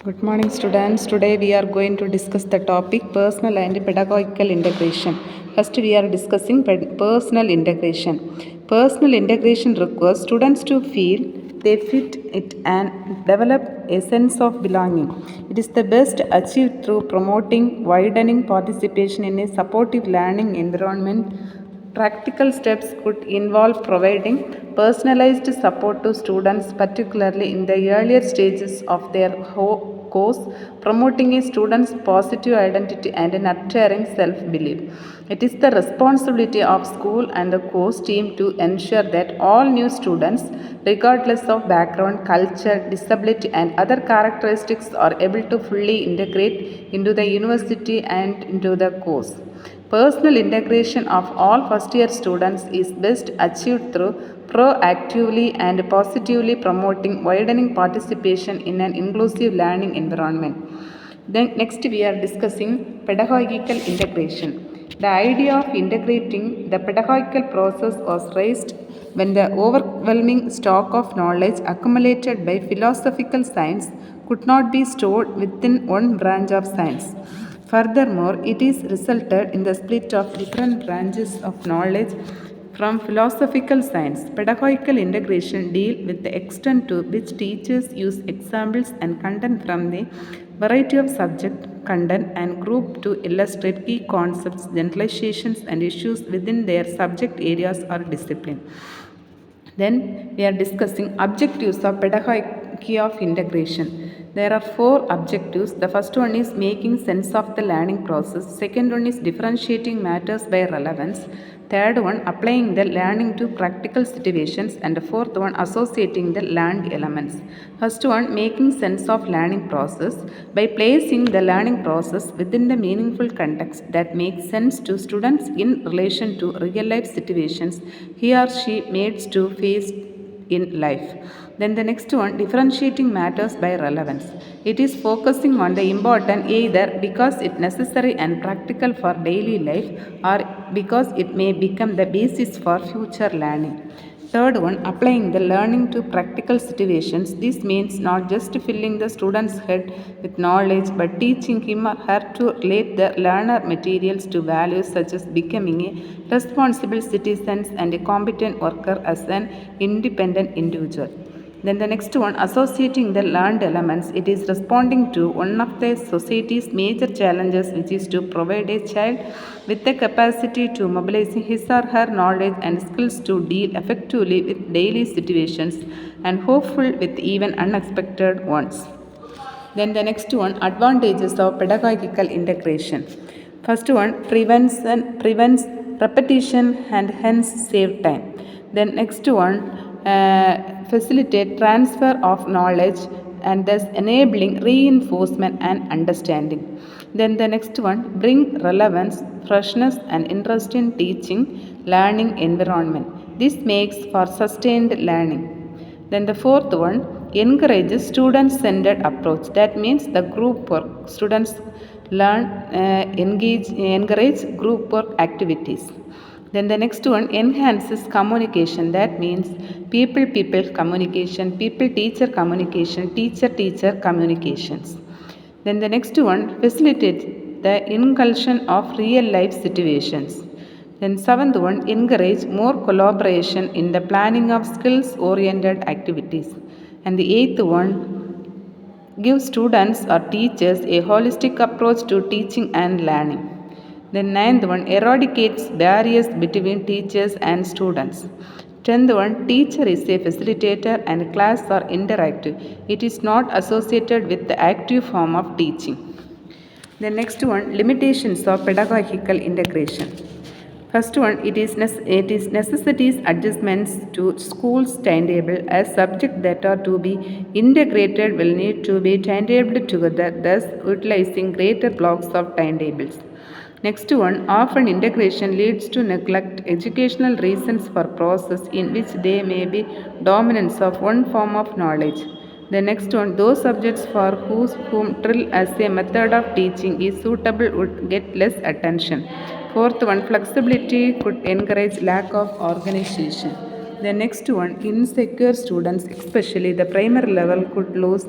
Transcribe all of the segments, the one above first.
Good morning, students. Today we are going to discuss the topic personal and pedagogical integration. First, we are discussing personal integration. Personal integration requires students to feel they fit it and develop a sense of belonging. It is the best achieved through promoting widening participation in a supportive learning environment. Practical steps could involve providing personalized support to students, particularly in the earlier stages of their course, promoting a student's positive identity and nurturing self belief. It is the responsibility of school and the course team to ensure that all new students, regardless of background, culture, disability, and other characteristics, are able to fully integrate into the university and into the course. Personal integration of all first year students is best achieved through proactively and positively promoting widening participation in an inclusive learning environment. Then next we are discussing pedagogical integration. The idea of integrating the pedagogical process was raised when the overwhelming stock of knowledge accumulated by philosophical science could not be stored within one branch of science. Furthermore, it is resulted in the split of different branches of knowledge from philosophical science. Pedagogical integration deal with the extent to which teachers use examples and content from the variety of subject, content, and group to illustrate key concepts, generalizations, and issues within their subject areas or discipline. Then we are discussing objectives of pedagogy of integration. There are four objectives. The first one is making sense of the learning process. Second one is differentiating matters by relevance. Third one, applying the learning to practical situations. And the fourth one, associating the learned elements. First one, making sense of learning process. By placing the learning process within the meaningful context that makes sense to students in relation to real life situations he or she needs to face in life. Then the next one, differentiating matters by relevance. It is focusing on the important either because it's necessary and practical for daily life or because it may become the basis for future learning. Third one, applying the learning to practical situations. This means not just filling the student's head with knowledge but teaching him or her to relate the learner materials to values such as becoming a responsible citizen and a competent worker as an independent individual. Then the next one, associating the learned elements. It is responding to one of the society's major challenges, which is to provide a child with the capacity to mobilize his or her knowledge and skills to deal effectively with daily situations and hopeful with even unexpected ones. Then the next one, advantages of pedagogical integration. First one, prevents repetition and hence save time. Then next one, facilitate transfer of knowledge and thus enabling reinforcement and understanding. Then the next one, bring relevance, freshness and interest in teaching, learning environment. This makes for sustained learning. Then the fourth one, encourages student-centered approach. That means the group work. Students encourage group work activities. Then the next one, enhances communication. That means people-people communication, people-teacher communication, teacher-teacher communications. Then the next one, facilitates the inclusion of real-life situations. Then seventh one, encourage more collaboration in the planning of skills-oriented activities. And the eighth one, give students or teachers a holistic approach to teaching and learning. The ninth one, eradicates barriers between teachers and students. 10th one, teacher is a facilitator and class are interactive. It is not associated with the active form of teaching. The next one, limitations of pedagogical integration. First one, it is necessities adjustments to school's timetable as subjects that are to be integrated will need to be timetabled together, thus utilizing greater blocks of timetables. Next one, often integration leads to neglect educational reasons for process in which there may be dominance of one form of knowledge. The next one, those subjects for whom drill as a method of teaching is suitable would get less attention. Fourth one, flexibility could encourage lack of organization. The next one, insecure students, especially the primary level, could lose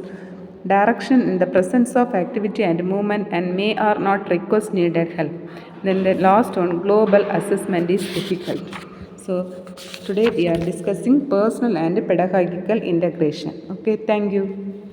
direction in the presence of activity and movement, and may or not request needed help. Then the last one, global assessment is difficult. So today we are discussing personal and pedagogical integration. Okay, thank you.